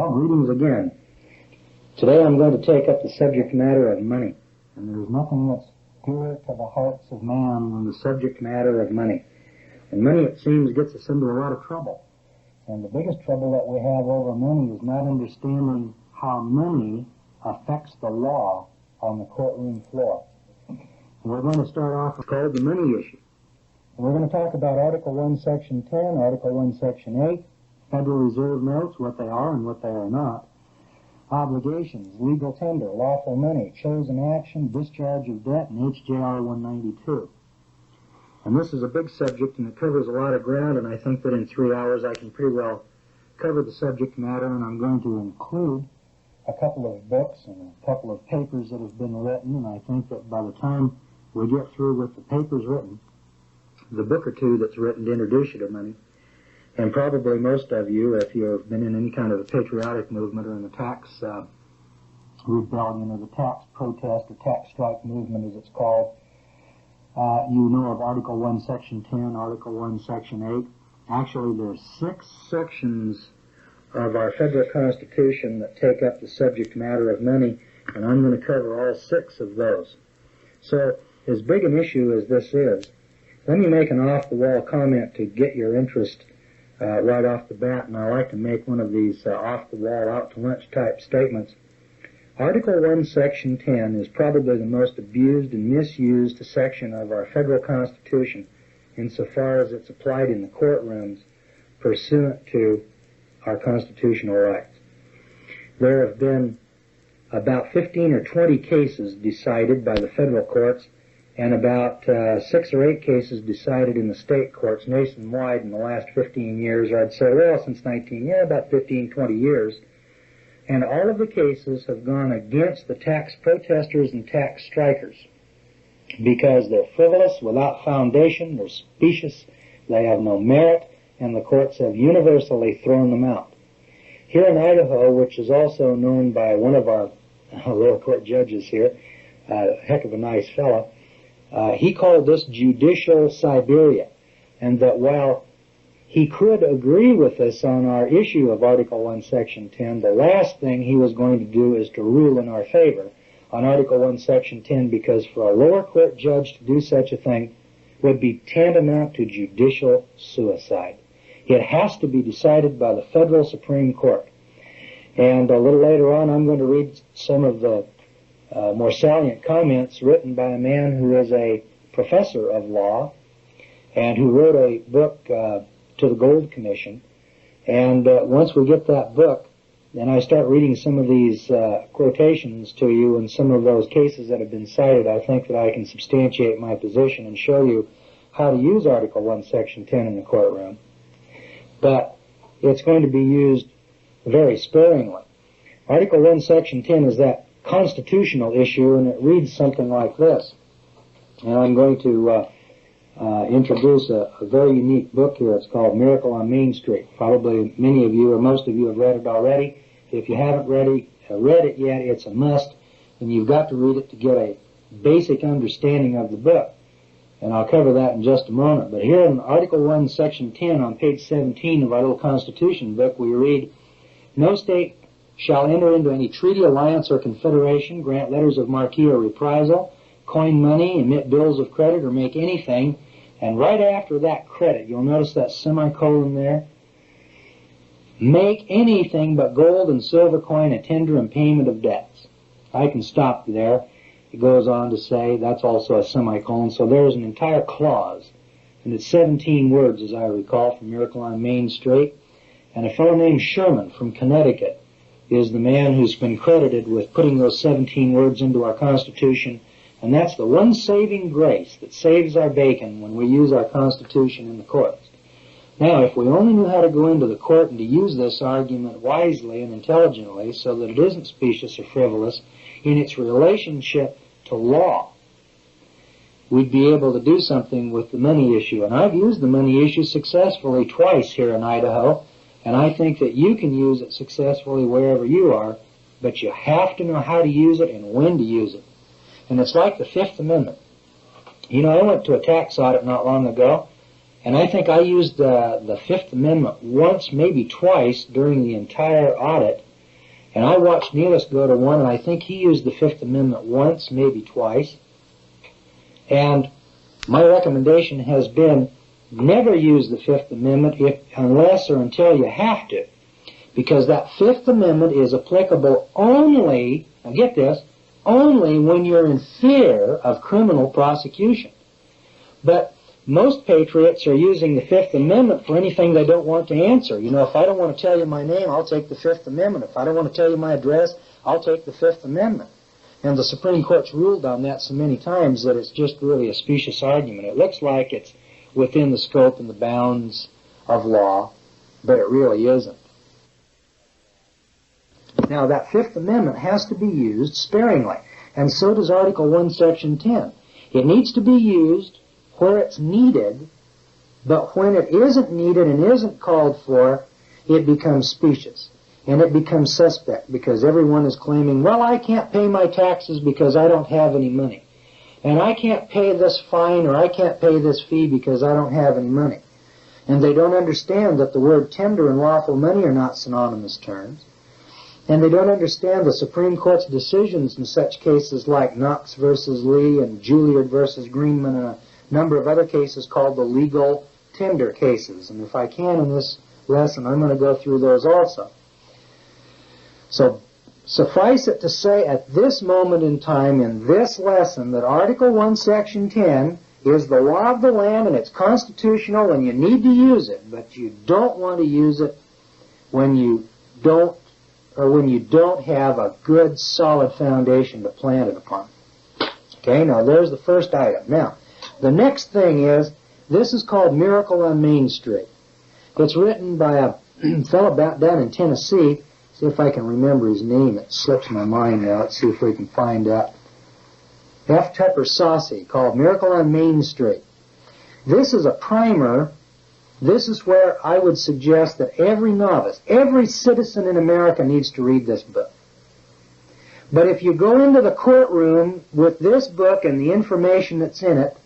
Well, greetings again. Today I'm going to take up the subject matter of money. And there's nothing that's dearer to the hearts of man than the subject matter of money. And money, it seems, gets us into a lot of trouble. And the biggest trouble that we have over money is not understanding how money affects the law on the courtroom floor. And we're going to start off with called the money issue. And we're going to talk about Article 1, Section 10, Article 1, Section 8, Federal Reserve notes, what they are and what they are not, obligations, legal tender, lawful money, chosen action, discharge of debt, and HJR 192. And this is a big subject, and it covers a lot of ground, and I think that in 3 hours I can pretty well cover the subject matter, and I'm going to include a couple of books and a couple of papers that have been written, and I think that by the time we get through with the papers written, the book or two that's written to introduce you to money, and probably most of you, if you've been in any kind of a patriotic movement or in the tax rebellion or the tax protest or tax strike movement as it's called, you know of Article 1, Section 10, Article 1, Section 8. Actually, there's 6 sections of our federal Constitution that take up the subject matter of money, and I'm going to cover all 6 of those. So, as big an issue as this is, let me make an off-the-wall comment to get your interest right off the bat, and I like to make one of these off-the-wall, out-to-lunch type statements. Article 1, Section 10 is probably the most abused and misused section of our federal Constitution insofar as it's applied in the courtrooms pursuant to our constitutional rights. There have been about 15 or 20 cases decided by the federal courts and about 6 or 8 cases decided in the state courts nationwide in the last 15 years, or I'd say, well, since about 15, 20 years. And all of the cases have gone against the tax protesters and tax strikers because they're frivolous, without foundation, they're specious, they have no merit, and the courts have universally thrown them out. Here in Idaho, which is also known by one of our lower court judges here, a heck of a nice fellow, he called this judicial Siberia, and that while he could agree with us on our issue of Article 1, Section 10, the last thing he was going to do is to rule in our favor on Article 1, Section 10, because for a lower court judge to do such a thing would be tantamount to judicial suicide. It has to be decided by the federal Supreme Court. And a little later on, I'm going to read some of the more salient comments written by a man who is a professor of law and who wrote a book to the Gold Commission. And once we get that book, then I start reading some of these quotations to you and some of those cases that have been cited, I think that I can substantiate my position and show you how to use Article 1, Section 10 in the courtroom. But it's going to be used very sparingly. Article 1, Section 10 is that constitutional issue, and it reads something like this. And I'm going to introduce a very unique book here. It's called Miracle on Main Street. Probably many of you or most of you have read it already. If you haven't read it yet, it's a must, and you've got to read it to get a basic understanding of the book. And I'll cover that in just a moment. But here in Article 1, Section 10 on page 17 of our little Constitution book, we read, "No state shall enter into any treaty, alliance, or confederation, grant letters of marque or reprisal, coin money, emit bills of credit, or make anything," and right after that credit, you'll notice that semicolon there, "make anything but gold and silver coin a tender and payment of debts." I can stop there. It goes on to say, that's also a semicolon, so there's an entire clause, and it's 17 words, as I recall, from Miracle on Main Street. And a fellow named Sherman from Connecticut is the man who's been credited with putting those 17 words into our Constitution, and that's the one saving grace that saves our bacon when we use our Constitution in the courts. Now, if we only knew how to go into the court and to use this argument wisely and intelligently so that it isn't specious or frivolous in its relationship to law, we'd be able to do something with the money issue. And I've used the money issue successfully twice here in Idaho, and I think that you can use it successfully wherever you are, but you have to know how to use it and when to use it. And it's like the Fifth Amendment. You know, I went to a tax audit not long ago, and I think I used the Fifth Amendment once, maybe twice, during the entire audit, And I watched Neelis go to one, and I think he used the Fifth Amendment once, maybe twice. And my recommendation has been never use the Fifth Amendment unless or until you have to. Because that Fifth Amendment is applicable only, now get this, only when you're in fear of criminal prosecution. But most patriots are using the Fifth Amendment for anything they don't want to answer. You know, if I don't want to tell you my name, I'll take the Fifth Amendment. If I don't want to tell you my address, I'll take the Fifth Amendment. And the Supreme Court's ruled on that so many times that it's just really a specious argument. It looks like it's within the scope and the bounds of law, but it really isn't. Now, that Fifth Amendment has to be used sparingly, and so does Article 1, Section 10. It needs to be used where it's needed, but when it isn't needed and isn't called for, it becomes specious. And it becomes suspect because everyone is claiming, well, I can't pay my taxes because I don't have any money. And I can't pay this fine or I can't pay this fee because I don't have any money. And they don't understand that the word tender and lawful money are not synonymous terms. And they don't understand the Supreme Court's decisions in such cases like Knox versus Lee and Juilliard versus Greenman and a number of other cases called the legal tender cases. And if I can in this lesson, I'm going to go through those also. So suffice it to say at this moment in time in this lesson that Article 1, Section 10 is the law of the land and it's constitutional and you need to use it, but you don't want to use it when you don't have a good solid foundation to plant it upon. Okay, now there's the first item. Now, the next thing is, this is called Miracle on Main Street. It's written by a fellow down in Tennessee. See if I can remember his name. It slips my mind now. Let's see if we can find out. F. Tupper Saucy, called Miracle on Main Street. This is a primer. This is where I would suggest that every novice, every citizen in America needs to read this book. But if you go into the courtroom with this book and the information that's in it,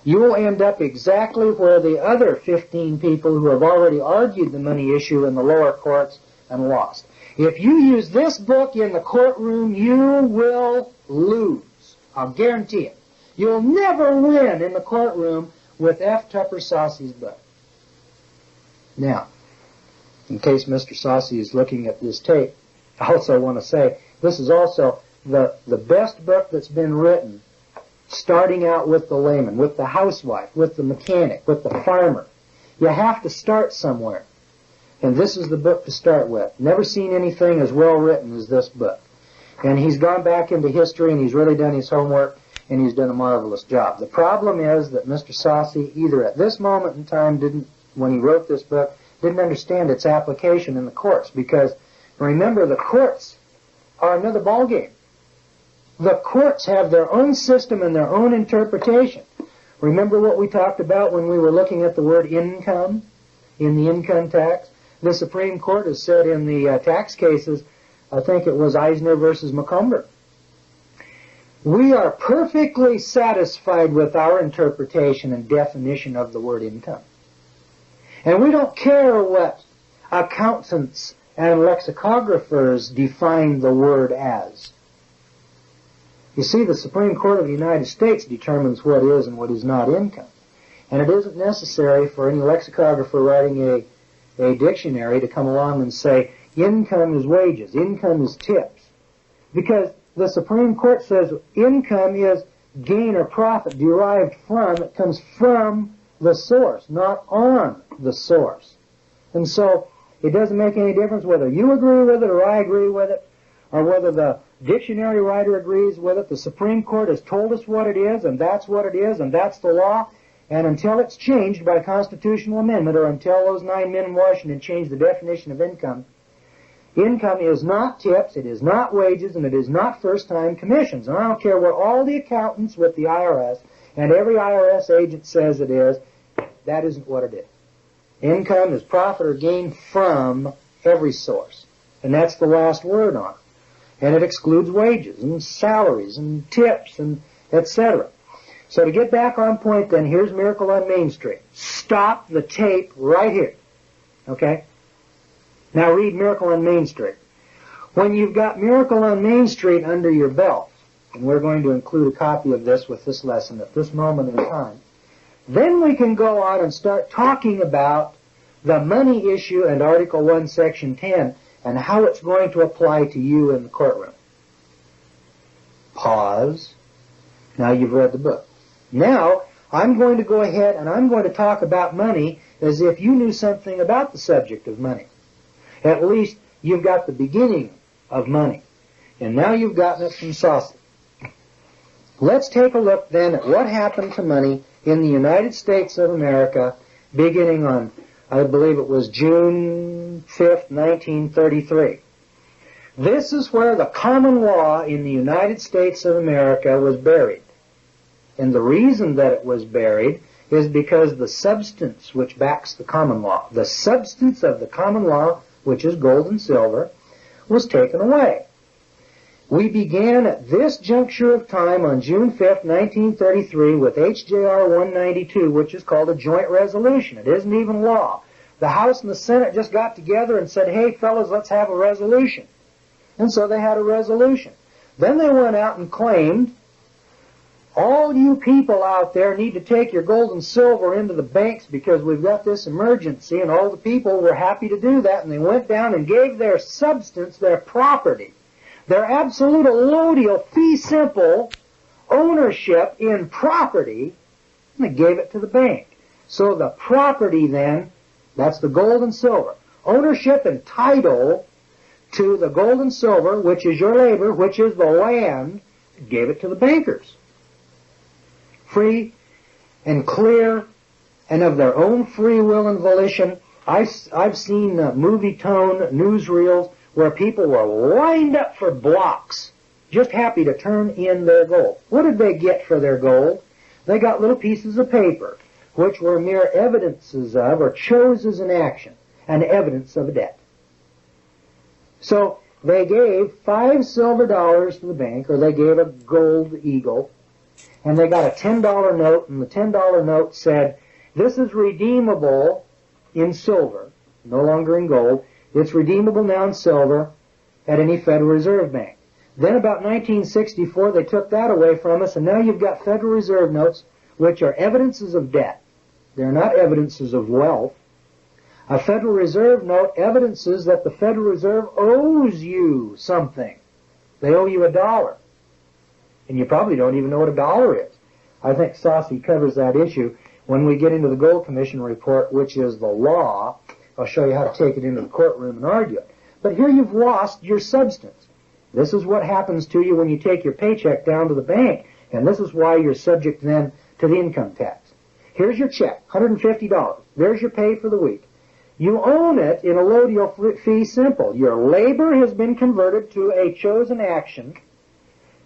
you will end up exactly where the other 15 people who have already argued the money issue in the lower courts and lost. If you use this book in the courtroom, you will lose. I'll guarantee it. You'll never win in the courtroom with F. Tupper Saucy's book. Now, in case Mr. Saucy is looking at this tape, I also want to say this is also the best book that's been written, starting out with the layman, with the housewife, with the mechanic, with the farmer. You have to start somewhere. And this is the book to start with. Never seen anything as well written as this book. And he's gone back into history and he's really done his homework and he's done a marvelous job. The problem is that Mr. Saucy either at this moment in time when he wrote this book, didn't understand its application in the courts. Because remember, the courts are another ballgame. The courts have their own system and their own interpretation. Remember what we talked about when we were looking at the word income in the income tax? The Supreme Court has said in the tax cases, I think it was Eisner versus Macomber, we are perfectly satisfied with our interpretation and definition of the word income. And we don't care what accountants and lexicographers define the word as. You see, the Supreme Court of the United States determines what is and what is not income. And it isn't necessary for any lexicographer writing a dictionary to come along and say, income is wages, income is tips. Because the Supreme Court says income is gain or profit derived from, it comes from the source, not on the source. And so it doesn't make any difference whether you agree with it or I agree with it, or whether the dictionary writer agrees with it. The Supreme Court has told us what it is, and that's what it is, and that's the law. And until it's changed by constitutional amendment, or until those 9 men in Washington change the definition of income, income is not tips, it is not wages, and it is not first-time commissions. And I don't care what all the accountants with the IRS and every IRS agent says it is, that isn't what it is. Income is profit or gain from every source. And that's the last word on it. And it excludes wages and salaries and tips and etc. So to get back on point then, here's Miracle on Main Street. Stop the tape right here. Okay? Now read Miracle on Main Street. When you've got Miracle on Main Street under your belt, and we're going to include a copy of this with this lesson at this moment in time, then we can go on and start talking about the money issue and Article 1, Section 10, and how it's going to apply to you in the courtroom. Pause. Now you've read the book. Now, I'm going to go ahead and I'm going to talk about money as if you knew something about the subject of money. At least you've got the beginning of money. And now you've gotten it from Saucy. Let's take a look then at what happened to money in the United States of America beginning on, I believe it was June 5th, 1933. This is where the common law in the United States of America was buried. And the reason that it was buried is because the substance which backs the common law, the substance of the common law, which is gold and silver, was taken away. We began at this juncture of time on June 5th, 1933 with HJR 192, which is called a joint resolution. It isn't even law. The House and the Senate just got together and said, hey, fellas, let's have a resolution. And so they had a resolution. Then they went out and claimed, all you people out there need to take your gold and silver into the banks because we've got this emergency, and all the people were happy to do that, and they went down and gave their substance, their property, their absolute allodial fee simple ownership in property, and they gave it to the bank. So the property then, that's the gold and silver, ownership and title to the gold and silver, which is your labor, which is the land, gave it to the bankers. Free and clear and of their own free will and volition. I've seen movie tone newsreels where people were lined up for blocks, just happy to turn in their gold. What did they get for their gold? They got little pieces of paper, which were mere evidences of, or chose as an action, an evidence of a debt. So they gave $5 silver to the bank, or they gave a gold eagle, and they got a $10 note, and the $10 note said, this is redeemable in silver, no longer in gold. It's redeemable now in silver at any Federal Reserve Bank. Then about 1964, they took that away from us, and now you've got Federal Reserve notes, which are evidences of debt. They're not evidences of wealth. A Federal Reserve note evidences that the Federal Reserve owes you something. They owe you $1. And you probably don't even know what $1 is. I think Saucy covers that issue when we get into the Gold Commission report, which is the law. I'll show you how to take it into the courtroom and argue it. But here you've lost your substance. This is what happens to you when you take your paycheck down to the bank, and this is why you're subject then to the income tax. Here's your check, $150. There's your pay for the week. You own it in allodial fee simple. Your labor has been converted to a chosen action.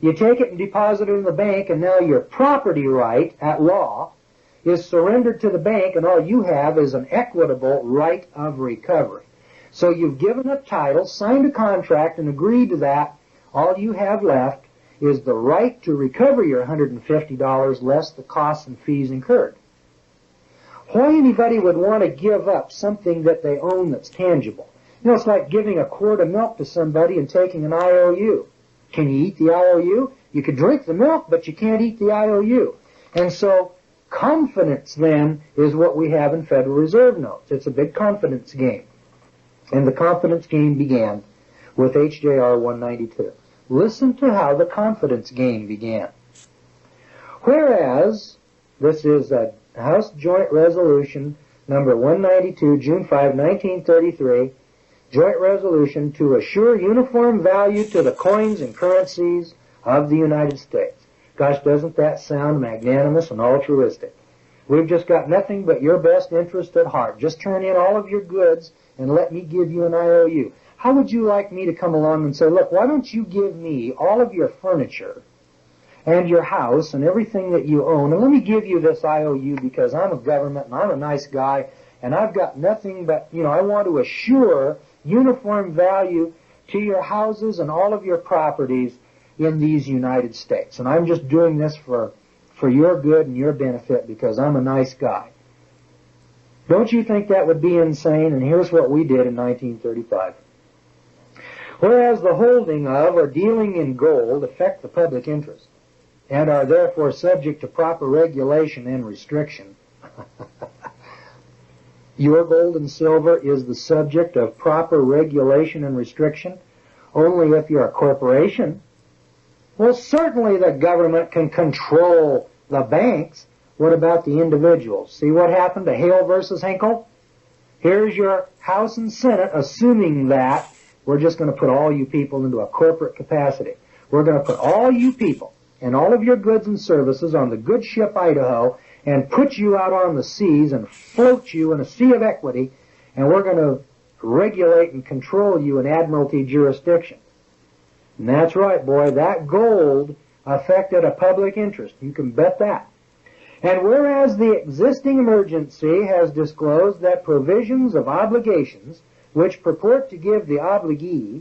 You take it and deposit it in the bank, and now your property right at law is surrendered to the bank, and all you have is an equitable right of recovery. So you've given a title, signed a contract, and agreed to that. All you have left is the right to recover your $150 less the costs and fees incurred. Why anybody would want to give up something that they own that's tangible? You know, it's like giving a quart of milk to somebody and taking an IOU. Can you eat the IOU? You could drink the milk, but you can't eat the IOU. And so confidence, then, is what we have in Federal Reserve notes. It's a big confidence game. And the confidence game began with HJR 192. Listen to how the confidence game began. Whereas, this is a House Joint Resolution number 192, June 5, 1933, Joint Resolution to assure uniform value to the coins and currencies of the United States. Gosh, doesn't that sound magnanimous and altruistic? We've just got nothing but your best interest at heart. Just turn in all of your goods and let me give you an IOU. How would you like me to come along and say, look, why don't you give me all of your furniture and your house and everything that you own, and let me give you this IOU because I'm a government and I'm a nice guy and I've got nothing but, I want to assure uniform value to your houses and all of your properties in these United States. And I'm just doing this for your good and your benefit because I'm a nice guy. Don't you think that would be insane? And here's what we did in 1935. whereas the holding of or dealing in gold affect the public interest and are therefore subject to proper regulation and restriction. Your gold and silver is the subject of proper regulation and restriction only if you're a corporation. Well, certainly the government can control the banks. What about the individuals? See what happened to Hale versus Hinkle? Here's your House and Senate assuming that we're just going to put all you people into a corporate capacity. We're going to put all you people and all of your goods and services on the good ship Idaho and put you out on the seas and float you in a sea of equity, and we're going to regulate and control you in admiralty jurisdiction. And that's right, boy, that gold affected a public interest. You can bet that. And whereas the existing emergency has disclosed that provisions of obligations which purport to give the obligee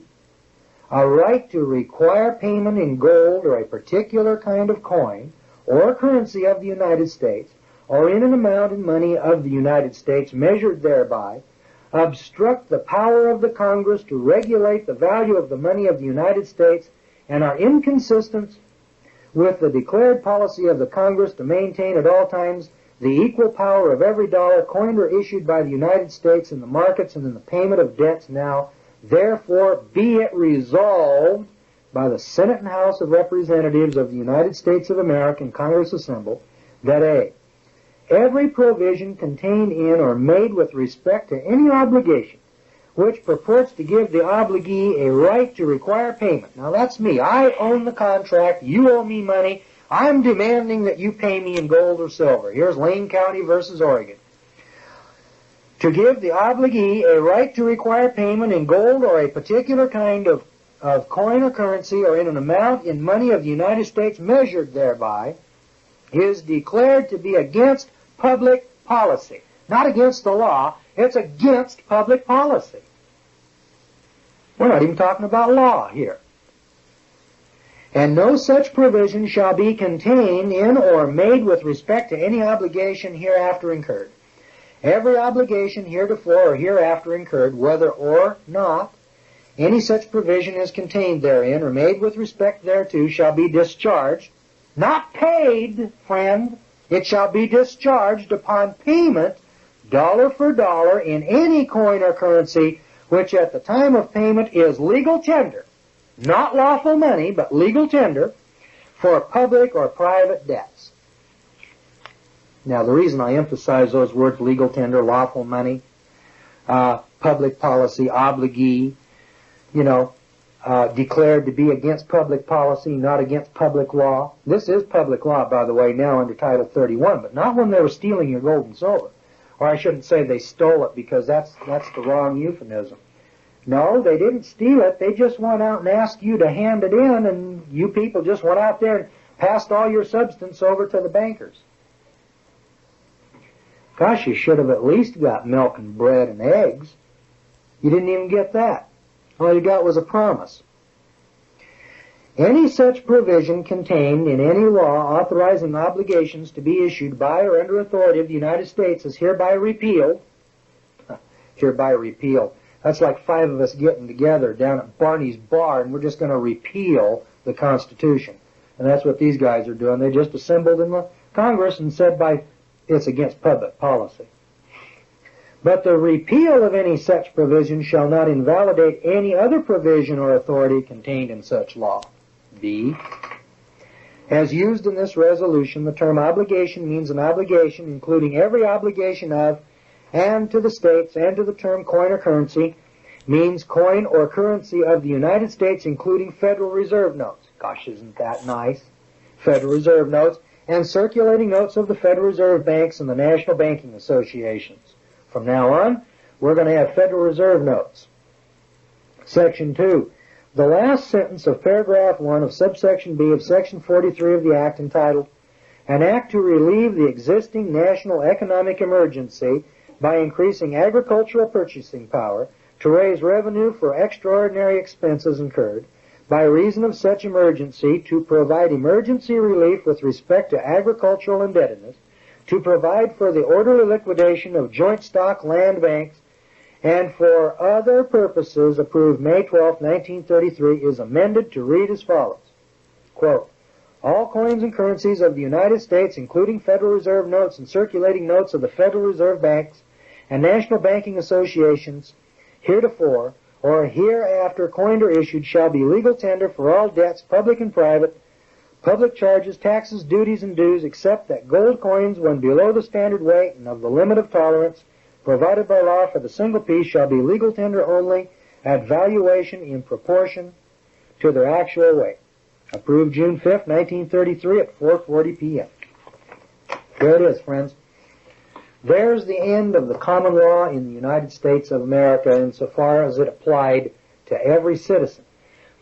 a right to require payment in gold or a particular kind of coin or currency of the United States or in an amount in money of the United States measured thereby, obstruct the power of the Congress to regulate the value of the money of the United States and are inconsistent with the declared policy of the Congress to maintain at all times the equal power of every dollar coined or issued by the United States in the markets and in the payment of debts now, therefore be it resolved by the Senate and House of Representatives of the United States of America and Congress assembled that A, every provision contained in or made with respect to any obligation which purports to give the obligee a right to require payment. Now that's me. I own the contract. You owe me money. I'm demanding that you pay me in gold or silver. Here's Lane County versus Oregon. To give the obligee a right to require payment in gold or a particular kind of coin or currency or in an amount in money of the United States measured thereby is declared to be against public policy. Not against the law. It's against public policy. We're not even talking about law here. And no such provision shall be contained in or made with respect to any obligation hereafter incurred. Every obligation heretofore or hereafter incurred, whether or not any such provision is contained therein or made with respect thereto, shall be discharged, not paid, friend. It shall be discharged upon payment, dollar for dollar, in any coin or currency, which at the time of payment is legal tender, not lawful money, but legal tender, for public or private debts. Now, the reason I emphasize those words, legal tender, lawful money, public policy, obligee, declared to be against public policy, not against public law. This is public law, by the way, now under Title 31, but not when they were stealing your gold and silver. Or I shouldn't say they stole it, because that's the wrong euphemism. No, they didn't steal it. They just went out and asked you to hand it in, and you people just went out there and passed all your substance over to the bankers. Gosh, you should have at least got milk and bread and eggs. You didn't even get that. All you got was a promise. Any such provision contained in any law authorizing obligations to be issued by or under authority of the United States is hereby repealed. Hereby repealed. That's like 5 of us getting together down at Barney's bar, and we're just going to repeal the Constitution. And that's what these guys are doing. They just assembled in the Congress and said it's against public policy. But the repeal of any such provision shall not invalidate any other provision or authority contained in such law. B. As used in this resolution, the term obligation means an obligation including every obligation of and to the states, and to the term coin or currency means coin or currency of the United States including Federal Reserve notes. Gosh, isn't that nice? Federal Reserve notes and circulating notes of the Federal Reserve banks and the national banking associations. From now on, we're going to have Federal Reserve notes. Section 2. The last sentence of paragraph 1 of subsection B of section 43 of the Act entitled, An Act to Relieve the Existing National Economic Emergency by Increasing Agricultural Purchasing Power to Raise Revenue for Extraordinary Expenses Incurred by reason of such emergency, to provide emergency relief with respect to agricultural indebtedness, to provide for the orderly liquidation of joint stock land banks and for other purposes approved May 12, 1933, is amended to read as follows. Quote, all coins and currencies of the United States, including Federal Reserve notes and circulating notes of the Federal Reserve banks and national banking associations, heretofore or hereafter coined or issued, shall be legal tender for all debts, public and private, public charges, taxes, duties, and dues, except that gold coins, when below the standard weight and of the limit of tolerance provided by law for the single piece, shall be legal tender only at valuation in proportion to their actual weight. Approved June 5th, 1933 at 4:40 p.m. There it is, friends. There's the end of the common law in the United States of America insofar as it applied to every citizen.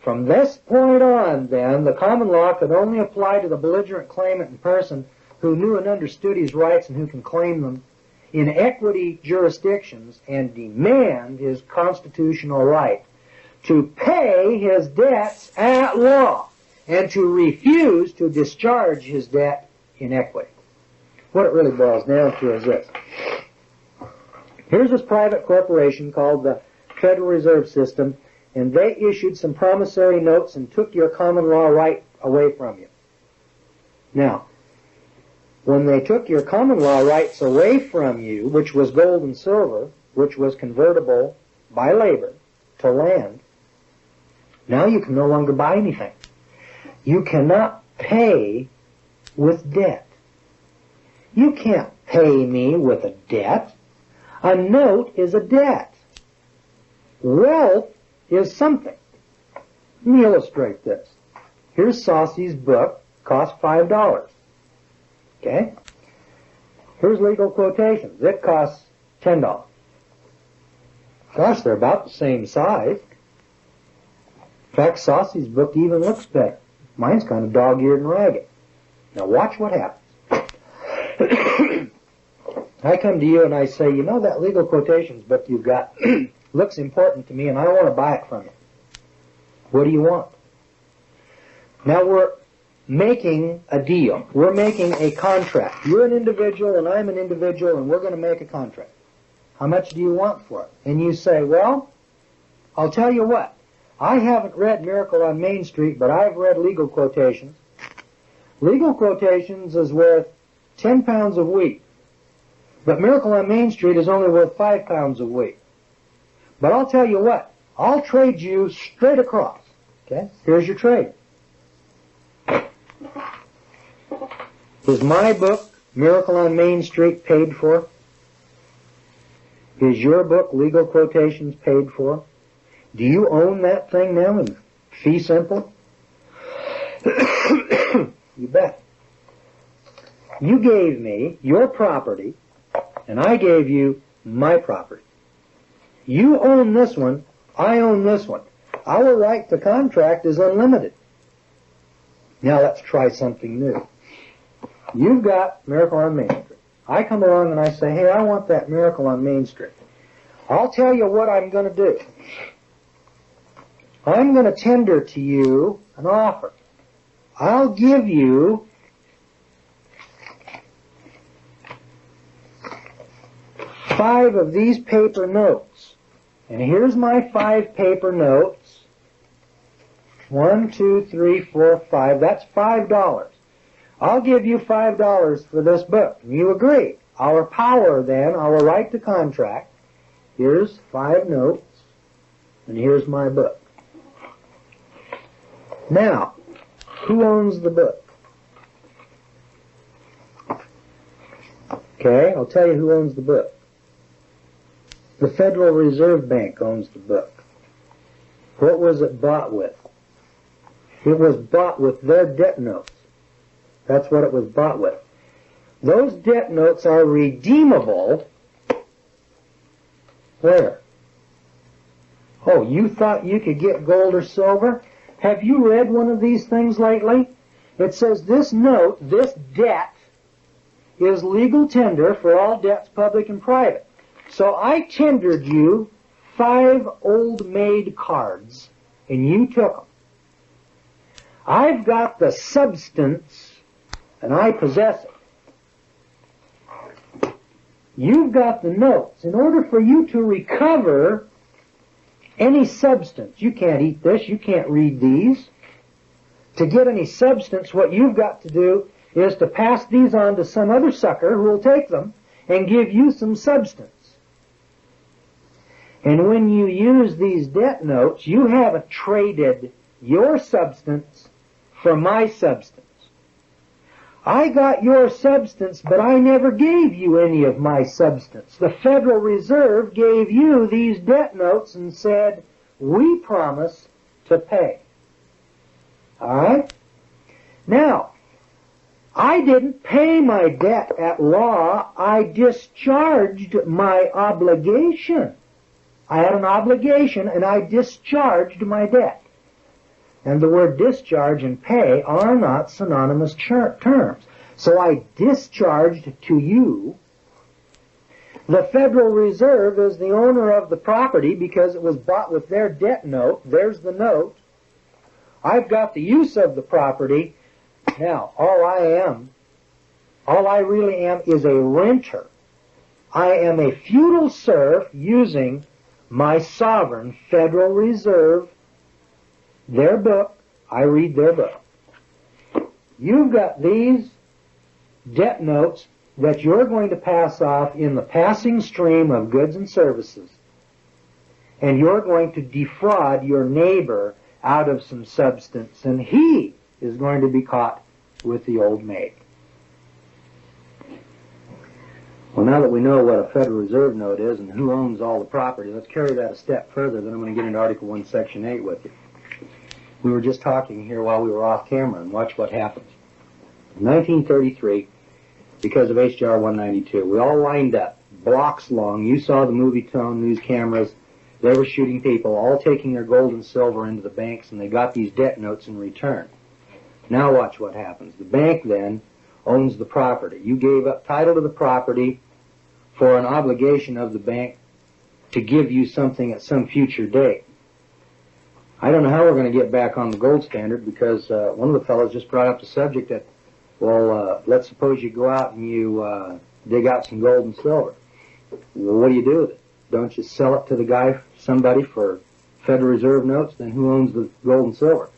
From this point on, then, the common law could only apply to the belligerent claimant in person who knew and understood his rights and who can claim them in equity jurisdictions and demand his constitutional right to pay his debts at law and to refuse to discharge his debt in equity. What it really boils down to is this. Here's this private corporation called the Federal Reserve System, and they issued some promissory notes and took your common law right away from you. Now, when they took your common law rights away from you, which was gold and silver, which was convertible by labor to land, now you can no longer buy anything. You cannot pay with debt. You can't pay me with a debt. A note is a debt. Wealth is something. Let me illustrate this. Here's Saucy's book, cost $5. Okay? Here's legal quotations. It costs $10. Gosh, they're about the same size. In fact, Saucy's book even looks better. Mine's kind of dog-eared and ragged. Now watch what happens. I come to you and I say, you know, that legal quotations book you've got looks important to me and I want to buy it from you. What do you want? Now we're making a deal. We're making a contract. You're an individual and I'm an individual and we're going to make a contract. How much do you want for it? And you say, well, I'll tell you what. I haven't read Miracle on Main Street, but I've read legal quotations. Legal quotations is worth 10 pounds of wheat. But Miracle on Main Street is only worth 5 pounds of wheat. But I'll tell you what. I'll trade you straight across. Okay? Here's your trade. Is my book, Miracle on Main Street, paid for? Is your book, Legal Quotations, paid for? Do you own that thing now in fee simple? You bet. You gave me your property, and I gave you my property. You own this one, I own this one. Our right to contract is unlimited. Now let's try something new. You've got Miracle on Main Street. I come along and I say, hey, I want that Miracle on Main Street. I'll tell you what I'm going to do. I'm going to tender to you an offer. I'll give you 5 of these paper notes. And here's my 5 paper notes. 1, 2, 3, 4, 5. That's $5. I'll give you $5 for this book. And you agree. Our power then, our right to contract. Here's 5 notes. And here's my book. Now, who owns the book? Okay, I'll tell you who owns the book. The Federal Reserve Bank owns the book. What was it bought with? It was bought with their debt notes. That's what it was bought with. Those debt notes are redeemable. Where? Oh, you thought you could get gold or silver? Have you read one of these things lately? It says this note, this debt, is legal tender for all debts, public and private. So I tendered you 5 old-maid cards, and you took them. I've got the substance, and I possess it. you've got the notes. In order for you to recover any substance, you can't eat this, you can't read these. To get any substance, what you've got to do is to pass these on to some other sucker who will take them and give you some substance. And when you use these debt notes, you haven't traded your substance for my substance. I got your substance, but I never gave you any of my substance. The Federal Reserve gave you these debt notes and said, we promise to pay. All right? Now, I didn't pay my debt at law. I discharged my obligation. I had an obligation, and I discharged my debt. And the word discharge and pay are not synonymous terms. So I discharged to you. The Federal Reserve is the owner of the property because it was bought with their debt note. There's the note. I've got the use of the property. Now, all I really am is a renter. I am a feudal serf using my sovereign Federal Reserve, their book. I read their book. You've got these debt notes that you're going to pass off in the passing stream of goods and services, and you're going to defraud your neighbor out of some substance, and he is going to be caught with the old maid. Well, now that we know what a Federal Reserve note is and who owns all the property, let's carry that a step further. Then I'm going to get into Article 1, Section 8 with you. We were just talking here while we were off camera, and watch what happens. In 1933, because of H.J.R. 192, we all lined up, blocks long. You saw the movie tone, news cameras. They were shooting people, all taking their gold and silver into the banks, and they got these debt notes in return. Now watch what happens. The bank then owns the property. You gave up title to the property for an obligation of the bank to give you something at some future date. I don't know how we're going to get back on the gold standard, because one of the fellows just brought up the subject that, well, let's suppose you go out and you dig out some gold and silver. Well, what do you do with it? Don't you sell it to the guy, somebody, for Federal Reserve notes? Then who owns the gold and silver?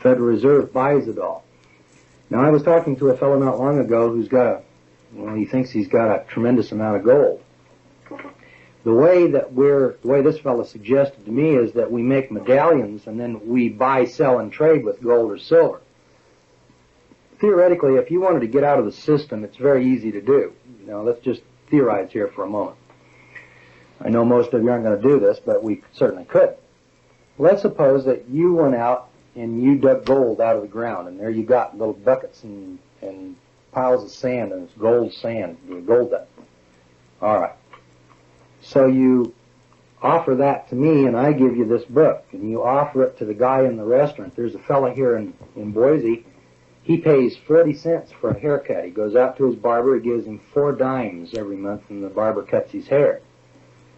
Federal Reserve buys it all. Now, I was talking to a fellow not long ago who's got he thinks he's got a tremendous amount of gold. The way this fellow suggested to me is that we make medallions and then we buy, sell, and trade with gold or silver. Theoretically, if you wanted to get out of the system, it's very easy to do. Now, let's just theorize here for a moment. I know most of you aren't going to do this, but we certainly could. Let's suppose that you went out and you dug gold out of the ground, and there you got little buckets and piles of sand, and it's gold sand, gold dust. All right. So you offer that to me, and I give you this book, and you offer it to the guy in the restaurant. There's a fellow here in Boise. He pays 40 cents for a haircut. He goes out to his barber. He gives him 4 dimes every month, and the barber cuts his hair.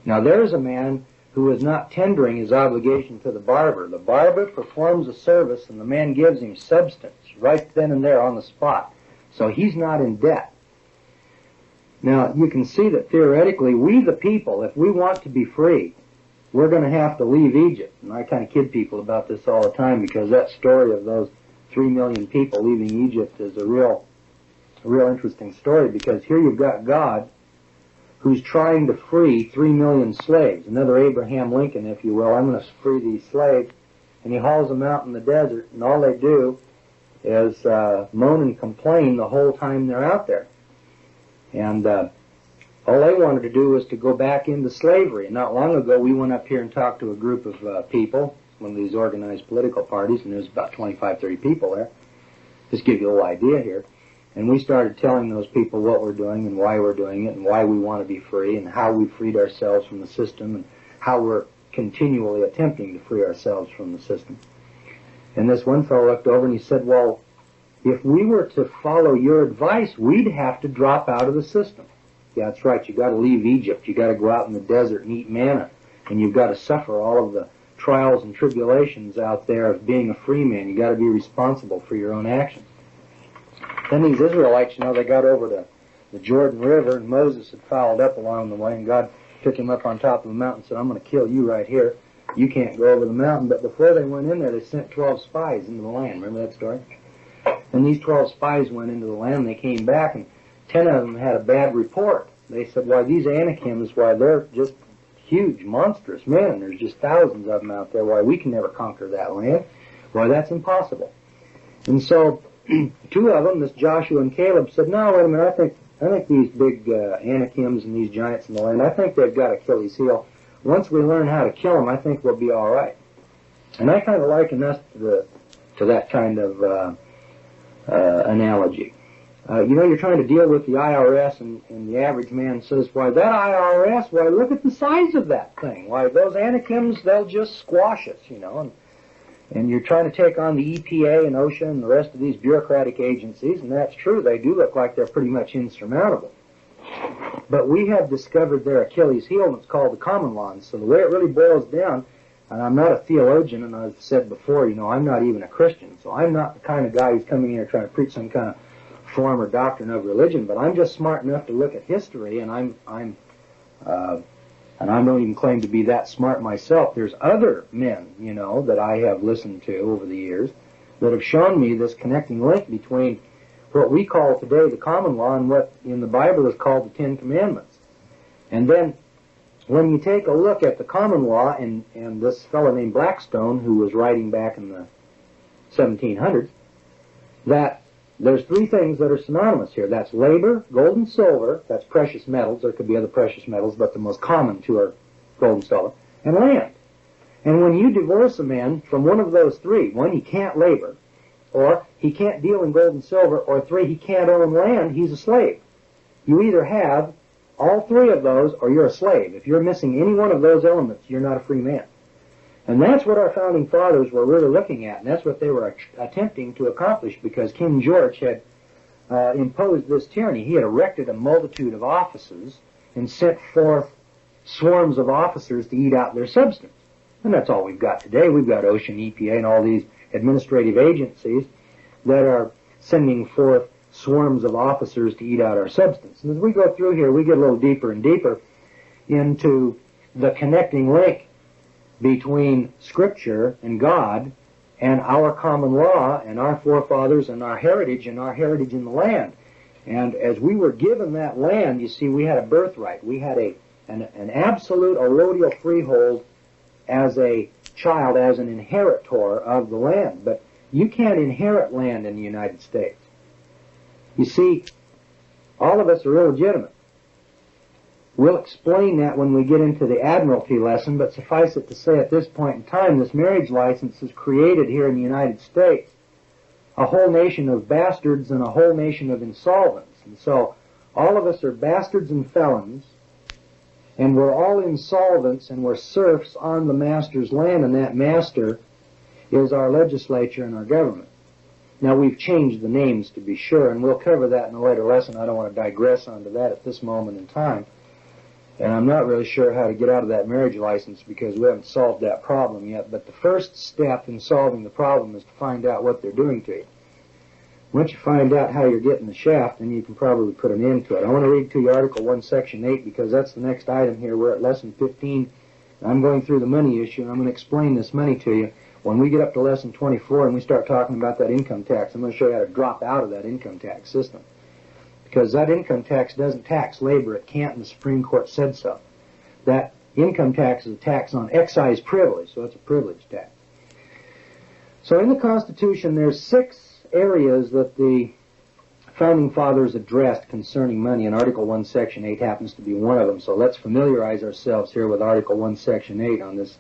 Now, there's a man who is not tendering his obligation to the barber. The barber performs a service, and the man gives him substance right then and there on the spot. So he's not in debt. Now, you can see that theoretically, we the people, if we want to be free, we're going to have to leave Egypt. And I kind of kid people about this all the time, because that story of those 3 million people leaving Egypt is a real interesting story, because here you've got God who's trying to free 3 million slaves. Another Abraham Lincoln, if you will. I'm going to free these slaves. And he hauls them out in the desert, and all they do is moan and complain the whole time they're out there. And all they wanted to do was to go back into slavery. And not long ago, we went up here and talked to a group of people, one of these organized political parties, and there's about 25, 30 people there. Just give you a little idea here. And we started telling those people what we're doing and why we're doing it and why we want to be free and how we freed ourselves from the system and how we're continually attempting to free ourselves from the system. And this one fellow looked over and he said, well, if we were to follow your advice, we'd have to drop out of the system. Yeah, that's right. You've got to leave Egypt. You've got to go out in the desert and eat manna. And you've got to suffer all of the trials and tribulations out there of being a free man. You've got to be responsible for your own actions. Then these Israelites, they got over to the Jordan River, and Moses had fouled up along the way, and God took him up on top of the mountain and said, I'm going to kill you right here. You can't go over the mountain. But before they went in there, they sent 12 spies into the land. Remember that story? And these 12 spies went into the land, and they came back, and 10 of them had a bad report. They said, why, these Anakims, why, they're just huge, monstrous men. There's just thousands of them out there. Why, we can never conquer that land. Why, that's impossible. And so 2 of them, this Joshua and Caleb, said, no, wait a minute, I think these big Anakims and these giants in the land, I think they've got Achilles' heel. Once we learn how to kill them, I think we'll be all right. And I kind of liken us to that kind of analogy. You're trying to deal with the IRS, and the average man says, why, that IRS, why, look at the size of that thing. Why, those Anakims, they'll just squash us, And you're trying to take on the EPA and OSHA and the rest of these bureaucratic agencies, and that's true. They do look like they're pretty much insurmountable. But we have discovered their Achilles heel, and it's called the common law. And so the way it really boils down, and I'm not a theologian, and I've said before, I'm not even a Christian, so I'm not the kind of guy who's coming in here trying to preach some kind of form or doctrine of religion, but I'm just smart enough to look at history, and I don't even claim to be that smart myself. There's other men, that I have listened to over the years that have shown me this connecting link between what we call today the common law and what in the Bible is called the 10 Commandments. And then when you take a look at the common law and this fellow named Blackstone, who was writing back in the 1700s, that there's 3 things that are synonymous here. That's labor, gold and silver, that's precious metals. There could be other precious metals, but the most common 2 are gold and silver, and land. And when you divorce a man from one of those 3, 1, he can't labor, or he can't deal in gold and silver, or 3, he can't own land, he's a slave. You either have all 3 of those, or you're a slave. If you're missing any one of those elements, you're not a free man. And that's what our founding fathers were really looking at, and that's what they were attempting to accomplish, because King George had imposed this tyranny. He had erected a multitude of offices and sent forth swarms of officers to eat out their substance. And that's all we've got today. We've got OSHA and EPA and all these administrative agencies that are sending forth swarms of officers to eat out our substance. And as we go through here, we get a little deeper and deeper into the connecting link between Scripture and God and our common law and our forefathers and our heritage in the land. And as we were given that land, you see, we had a birthright. We had an absolute allodial freehold as a child, as an inheritor of the land. But you can't inherit land in the United States. You see, all of us are illegitimate. We'll explain that when we get into the admiralty lesson, but suffice it to say at this point in time, this marriage license has created here in the United States a whole nation of bastards and a whole nation of insolvents. And so all of us are bastards and felons, and we're all insolvents, and we're serfs on the master's land, and that master is our legislature and our government. Now, we've changed the names, to be sure, and we'll cover that in a later lesson. I don't want to digress onto that at this moment in time. And I'm not really sure how to get out of that marriage license because we haven't solved that problem yet. But the first step in solving the problem is to find out what they're doing to you. Once you find out how you're getting the shaft, then you can probably put an end to it. I want to read to you Article 1, Section 8, because that's the next item here. We're at Lesson 15. I'm going through the money issue, and I'm going to explain this money to you. When we get up to Lesson 24 and we start talking about that income tax, I'm going to show you how to drop out of that income tax system. Because that income tax doesn't tax labor. It can't, and the Supreme Court said so. That income tax is a tax on excise privilege, so it's a privilege tax. So in the Constitution, there's 6 areas that the Founding Fathers addressed concerning money, and Article 1, Section 8 happens to be one of them. So let's familiarize ourselves here with Article 1, Section 8 on this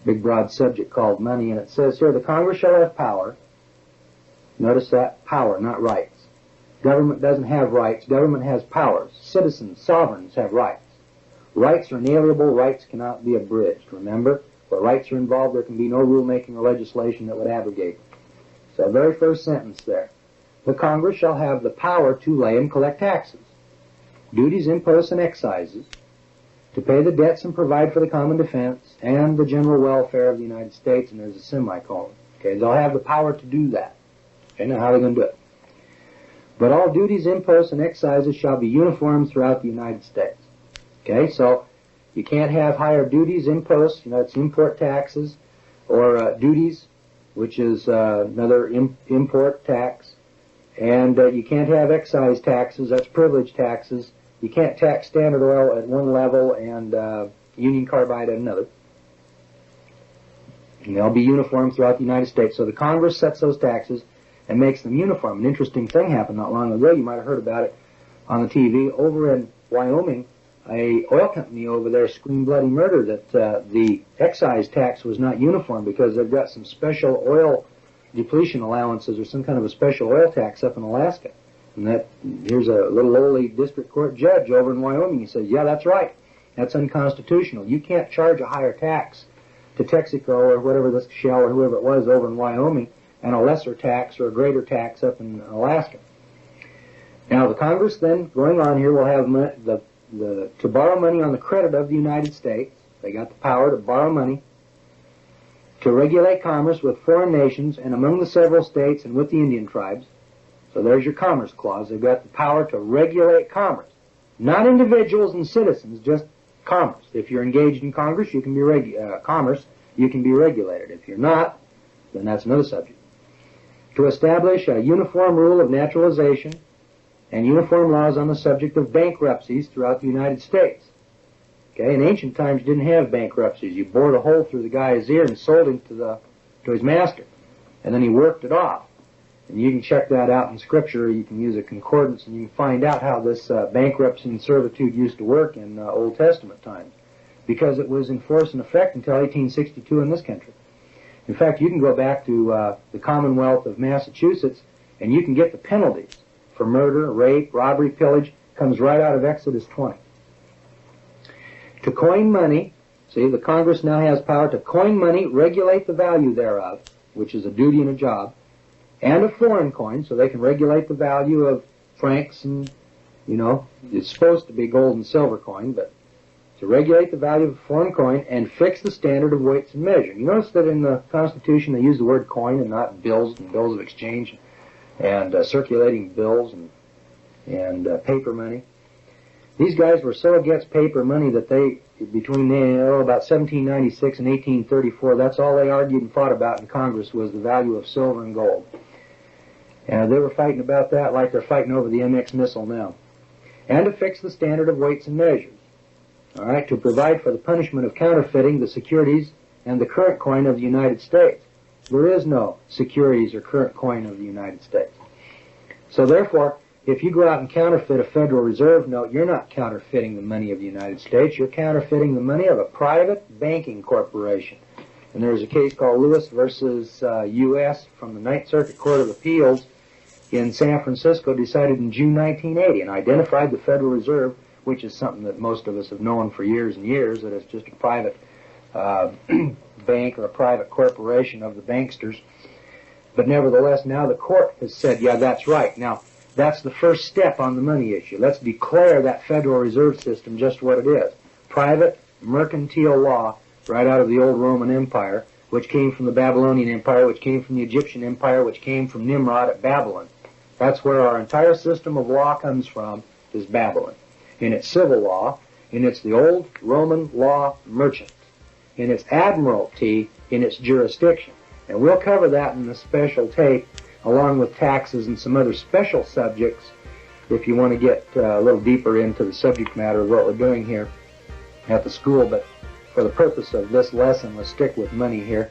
big, broad subject called money. And it says here, the Congress shall have power. Notice that, power, not rights. Government doesn't have rights. Government has powers. Citizens, sovereigns have rights. Rights are inalienable. Rights cannot be abridged. Remember, where rights are involved, there can be no rulemaking or legislation that would abrogate them. So very first sentence there. The Congress shall have the power to lay and collect taxes, duties, imposts, and excises, to pay the debts and provide for the common defense and the general welfare of the United States, and there's a semicolon. Okay, they'll have the power to do that. Okay, now how are they going to do it? But all duties, imposts, and excises shall be uniform throughout the United States. Okay, so you can't have higher duties, imposts, that's import taxes, or duties, which is another import tax. And you can't have excise taxes, that's privilege taxes. You can't tax Standard Oil at one level and Union Carbide at another. And they'll be uniform throughout the United States. So the Congress sets those taxes and makes them uniform. An interesting thing happened not long ago. You might have heard about it on the TV. Over in Wyoming, a oil company over there screamed bloody murder that the excise tax was not uniform because they've got some special oil depletion allowances or some kind of a special oil tax up in Alaska. And here's a little lowly district court judge over in Wyoming. He says, yeah, that's right. That's unconstitutional. You can't charge a higher tax to Texaco or whatever this Shell or whoever it was over in Wyoming and a lesser tax or a greater tax up in Alaska. Now the Congress then, going on here, will have to borrow money on the credit of the United States. They got the power to borrow money to regulate commerce with foreign nations and among the several states and with the Indian tribes. So there's your Commerce Clause. They've got the power to regulate commerce. Not individuals and citizens, just commerce. If you're engaged in Congress, you can be commerce, you can be regulated. If you're not, then that's another subject. To establish a uniform rule of naturalization and uniform laws on the subject of bankruptcies throughout the United States. Okay, in ancient times, you didn't have bankruptcies. You bored a hole through the guy's ear and sold him to his master, and then he worked it off. And you can check that out in Scripture. You can use a concordance, and you can find out how this bankruptcy and servitude used to work in Old Testament times, because it was in force and effect until 1862 in this country. In fact, you can go back to the Commonwealth of Massachusetts, and you can get the penalties for murder, rape, robbery, pillage. Comes right out of Exodus 20. To coin money, see, the Congress now has power to coin money, regulate the value thereof, which is a duty and a job, and a foreign coin, so they can regulate the value of francs and, it's supposed to be gold and silver coin, but to regulate the value of a foreign coin and fix the standard of weights and measure. You notice that in the Constitution they use the word coin and not bills and bills of exchange and circulating bills and paper money. These guys were so against paper money that between about 1796 and 1834, that's all they argued and fought about in Congress was the value of silver and gold. And they were fighting about that like they're fighting over the MX missile now. And to fix the standard of weights and measures. All right, to provide for the punishment of counterfeiting the securities and the current coin of the United States. There is no securities or current coin of the United States. So therefore, if you go out and counterfeit a Federal Reserve note, you're not counterfeiting the money of the United States. You're counterfeiting the money of a private banking corporation. And there's a case called Lewis versus U.S. from the Ninth Circuit Court of Appeals in San Francisco, decided in June 1980, and identified the Federal Reserve, which is something that most of us have known for years and years, that it's just a private bank or a private corporation of the banksters. But nevertheless, now the court has said, yeah, that's right. Now, that's the first step on the money issue. Let's declare that Federal Reserve System just what it is. Private mercantile law right out of the old Roman Empire, which came from the Babylonian Empire, which came from the Egyptian Empire, which came from Nimrod at Babylon. That's where our entire system of law comes from, is Babylon. In its civil law, in its the old Roman law merchant, in its admiralty, in its jurisdiction. And we'll cover that in the special tape, along with taxes and some other special subjects, if you want to get a little deeper into the subject matter of what we're doing here at the school. But for the purpose of this lesson, let's stick with money here.